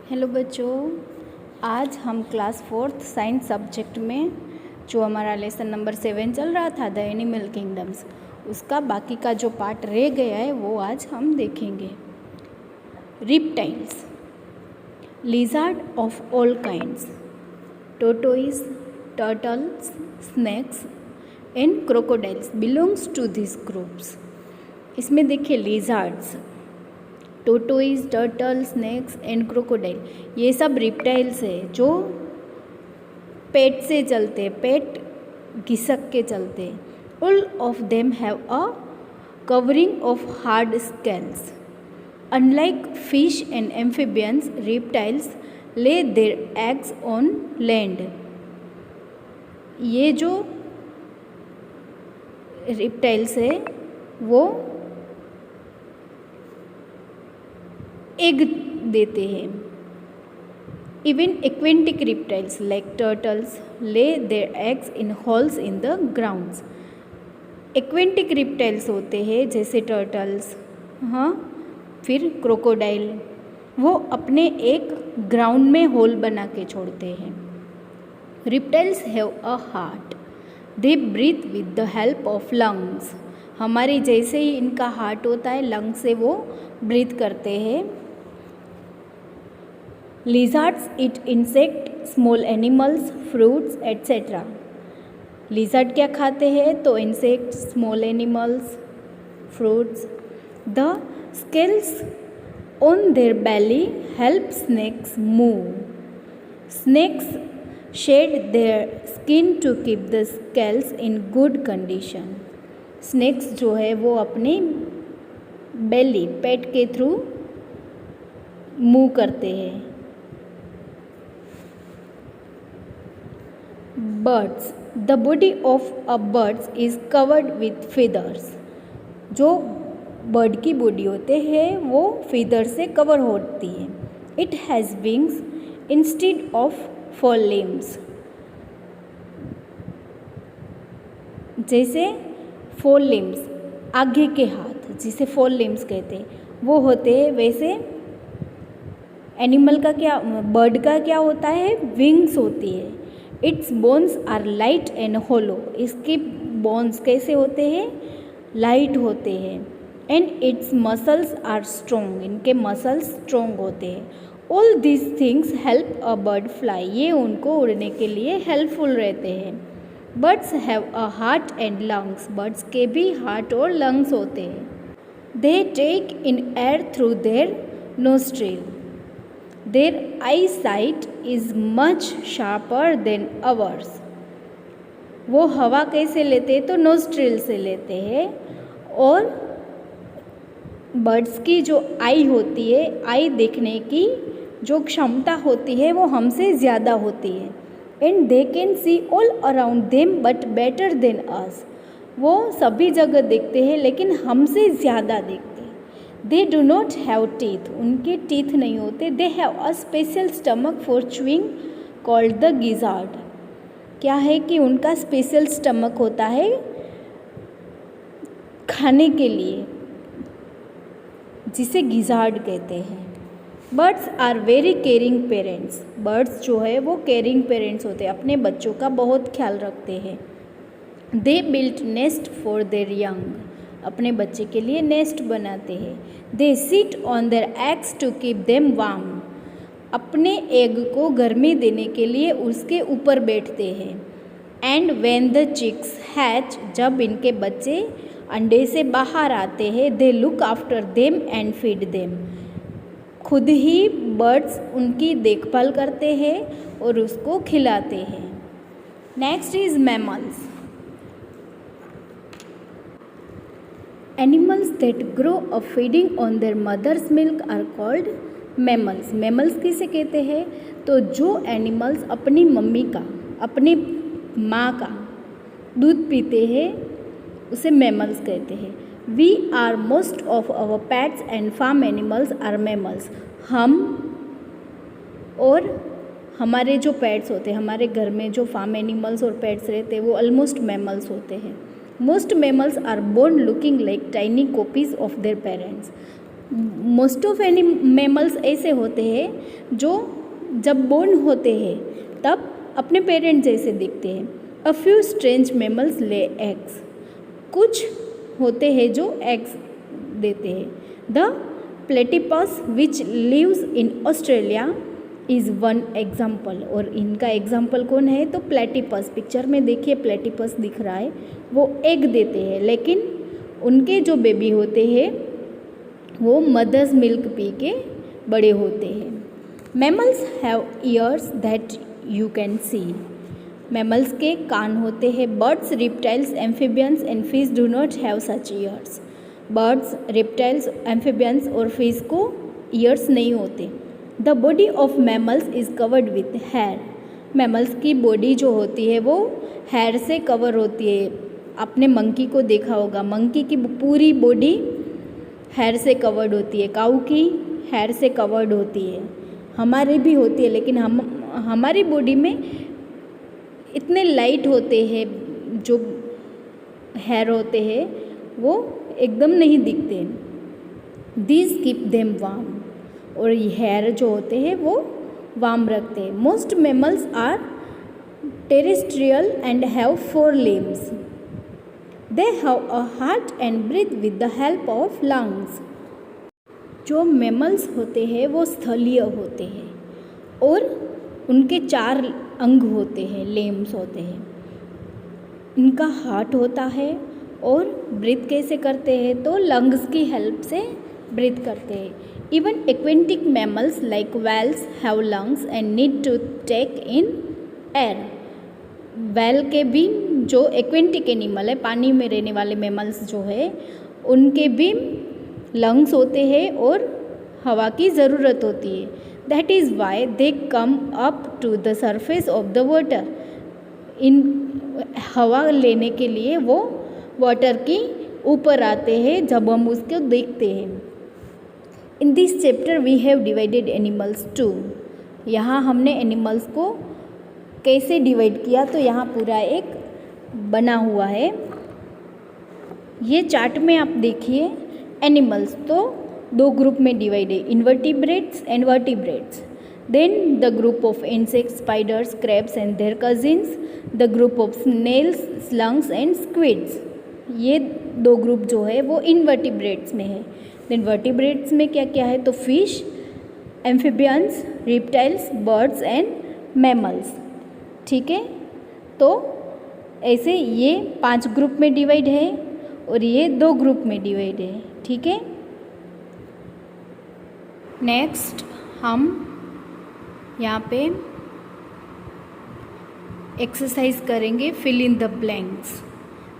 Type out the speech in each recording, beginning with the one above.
Hello बच्चों, आज हम क्लास 4th साइंस सब्जेक्ट में जो हमारा लेसन नंबर 7 चल रहा था द एनिमल किंगडम्स, उसका बाकी का जो पार्ट रह गया है वो आज हम देखेंगे। Reptiles, lizard of all kinds, tortoise, turtles, snakes and crocodiles belongs to this groups. इसमें देखिए lizards, tortoise, turtle, snakes and crocodile, ये सब रिप्टाइल्स है जो पेट से चलते, पेट घिसक के चलते। All of them have a covering of hard scales. Unlike fish and amphibians, reptiles lay their eggs on land. ये जो रिप्टाइल्स है वो एग देते हैं। Even aquatic reptiles like turtles lay their eggs in holes in the grounds. Aquatic reptiles होते हैं जैसे turtles, हाँ, फिर क्रोकोडाइल, वो अपने एक ग्राउंड में होल बना के छोड़ते हैं। Reptiles have a heart, they breathe with the help of lungs. हमारे जैसे ही इनका हार्ट होता है, लंग्स से वो ब्रीथ करते हैं। Lizards eat insect, small animals, fruits, etc. Lizard क्या खाते हैं? तो insect, small animals, fruits. The scales on their belly help snakes move. Snakes shed their skin to keep the scales in good condition. Snakes जो है वो अपने बेली, पेट के through move करते हैं। Birds, the body of a bird's is covered with feathers। जो bird की body होते हैं वो feather से कवर होती है। It has wings instead of four limbs. जैसे फोर लिम्स, आगे के हाथ जिसे फोर लिम्स कहते हैं वो होते हैं, वैसे एनिमल का क्या, बर्ड का क्या होता है? विंग्स होती है। Its bones are light and hollow. इसके बोन्स कैसे होते हैं? लाइट होते हैं। And its muscles are strong. इनके मसल्स स्ट्रोंग होते हैं। All this things help a bird fly. ये उनको उड़ने के लिए हेल्पफुल रहते हैं। Birds have a heart and lungs. Birds के भी हार्ट और लंग्स होते हैं। They take in air through their nostril. Their eyesight is much sharper than ours. वो हवा कैसे लेते हैं? तो नोस्ट्रिल से लेते हैं। और बर्ड्स की जो आई होती है, आई देखने की जो क्षमता होती है वो हमसे ज़्यादा होती है। And they can see all around them but better than us. वो सभी जगह देखते हैं लेकिन हमसे ज़्यादा देखते हैं। They do not have teeth. उनके टीथ नहीं होते। They have a special stomach for chewing called the gizzard. क्या है कि उनका स्पेशल स्टमक होता है खाने के लिए, जिसे गिजार्ड कहते हैं। Birds are very caring parents. Birds जो है वो केयरिंग पेरेंट्स होते हैं, अपने बच्चों का बहुत ख्याल रखते हैं। They built nest for their young. अपने बच्चे के लिए नेस्ट बनाते हैं। They sit on their eggs to keep them warm. अपने एग को गर्मी देने के लिए उसके ऊपर बैठते हैं। And when the chicks hatch, जब इनके बच्चे अंडे से बाहर आते हैं, they look after them and feed them. खुद ही बर्ड्स उनकी देखभाल करते हैं और उसको खिलाते हैं। Next is mammals. Animals that grow up feeding on their mother's milk are called mammals. Mammals किसे कहते हैं? तो जो एनिमल्स अपनी मम्मी का, अपनी माँ का दूध पीते हैं उसे मैमल्स कहते हैं। We are most of our pets and farm animals are mammals. हम और हमारे जो पेट्स होते हैं, हमारे घर में जो फार्म एनिमल्स और पेट्स रहते हैं वो ऑलमोस्ट मैमल्स होते हैं। Most mammals are born looking like tiny copies of their parents. Most of any mammals ऐसे होते हैं जो जब बोर्न होते हैं तब अपने पेरेंट जैसे दिखते हैं। A few strange mammals lay eggs, कुछ होते हैं जो एग्स देते हैं। The platypus which lives in Australia is one example, और इनका एग्जाम्पल कौन है तो प्लेटिपस। पिक्चर में देखिए प्लेटिपस दिख रहा है, वो एग देते हैं लेकिन उनके जो बेबी होते हैं वो मदर्स मिल्क पी के बड़े होते हैं। Mammals have ears that you can see, mammals के कान होते हैं। Birds, reptiles, amphibians and fish do not have such ears, birds, reptiles, amphibians और फिश को ईयर्स नहीं होते। The body of mammals is covered with hair, mammals की body जो होती है वो हेयर से कवर होती है। आपने मंकी को देखा होगा, मंकी की पूरी बॉडी हेयर से कवर्ड होती है, काऊ की हेयर से कवर्ड होती है, हमारी भी होती है, लेकिन हमारी बॉडी में इतने लाइट होते हैं जो हेयर होते हैं वो एकदम नहीं दिखते। दीज कीप देम वार्म, और हेयर जो होते हैं वो वार्म रखते हैं। Most mammals are terrestrial and have 4 limbs. They have a heart and breathe with the help of lungs. जो मैमल्स होते हैं वो स्थलीय होते हैं और उनके 4 अंग होते हैं, लेम्स होते हैं। इनका हार्ट होता है और ब्रीथ कैसे करते हैं तो लंग्स की हेल्प से ब्रीथ करते हैं। Even aquatic mammals like whales have lungs and need to take in air. Whale के भी जो एक्वेटिक एनिमल है, पानी में रहने वाले मैमल्स जो है, उनके भी लंग्स होते हैं और हवा की ज़रूरत होती है। That is why they come up to the surface of the water. इन हवा लेने के लिए वो वाटर की ऊपर आते हैं जब हम उसको देखते हैं। In this chapter we have divided animals two. यहाँ हमने एनिमल्स को कैसे डिवाइड किया तो यहाँ पूरा एक बना हुआ है। ये चार्ट में आप देखिए एनिमल्स तो 2 ग्रुप में डिवाइड है, invertebrates and vertebrates. Then the group of insects, spiders, crabs and their cousins, the group of snails, slugs and squids. ये 2 ग्रुप जो है वो इनवर्टिब्रेट्स में है। देन वर्टिब्रेट्स में क्या क्या है तो fish, amphibians, reptiles, birds and mammals. ठीक है, तो ऐसे ये 5 ग्रुप में डिवाइड है और ये 2 ग्रुप में डिवाइड है। ठीक है, नेक्स्ट हम यहाँ पे एक्सरसाइज करेंगे fill in the blanks.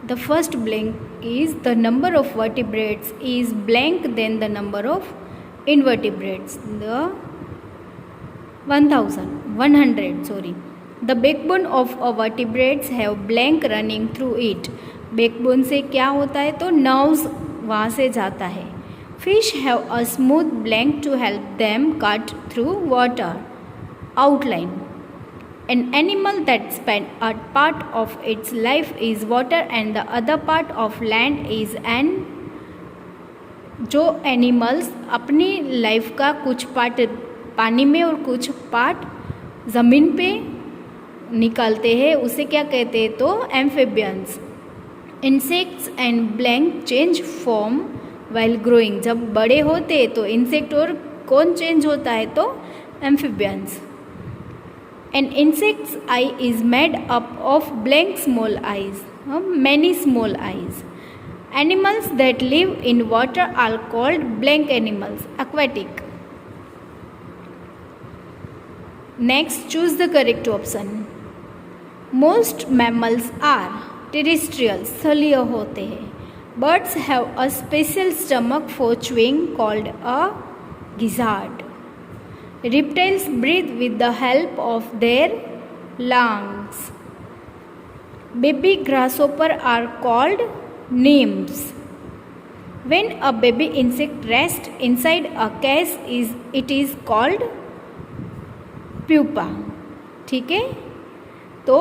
The first blank is the number of vertebrates is blank then the number of invertebrates. The 100 The backbone of a vertebrates have blank running through it. Backbone से क्या होता है तो nerves वहाँ से जाता है। Fish have a smooth blank to help them cut through water. Outline. An animal that spends a part of its life is water and the other part of land is an. जो animals अपनी life का कुछ part पानी में और कुछ part ज़मीन पे निकालते हैं उसे क्या कहते हैं तो amphibians. Insects and blank change form while growing. जब बड़े होते हैं तो इंसेक्ट और कौन चेंज होता है तो amphibians. An insect's eye is made up of blank small eyes, many small eyes. Animals that live in water are called blank animals, aquatic. Next, choose the correct option. Most mammals are terrestrial, स्थलीय होते हैं. Birds have a special stomach for chewing called a gizzard. Reptiles breathe with the help of their lungs. Baby grasshopper are called nymphs. When a baby insect rests inside a case, it is called pupa. ठीक है, तो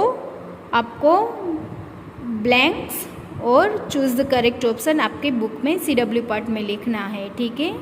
आपको blanks और choose the correct option आपके book में CW part में लिखना है. ठीक है.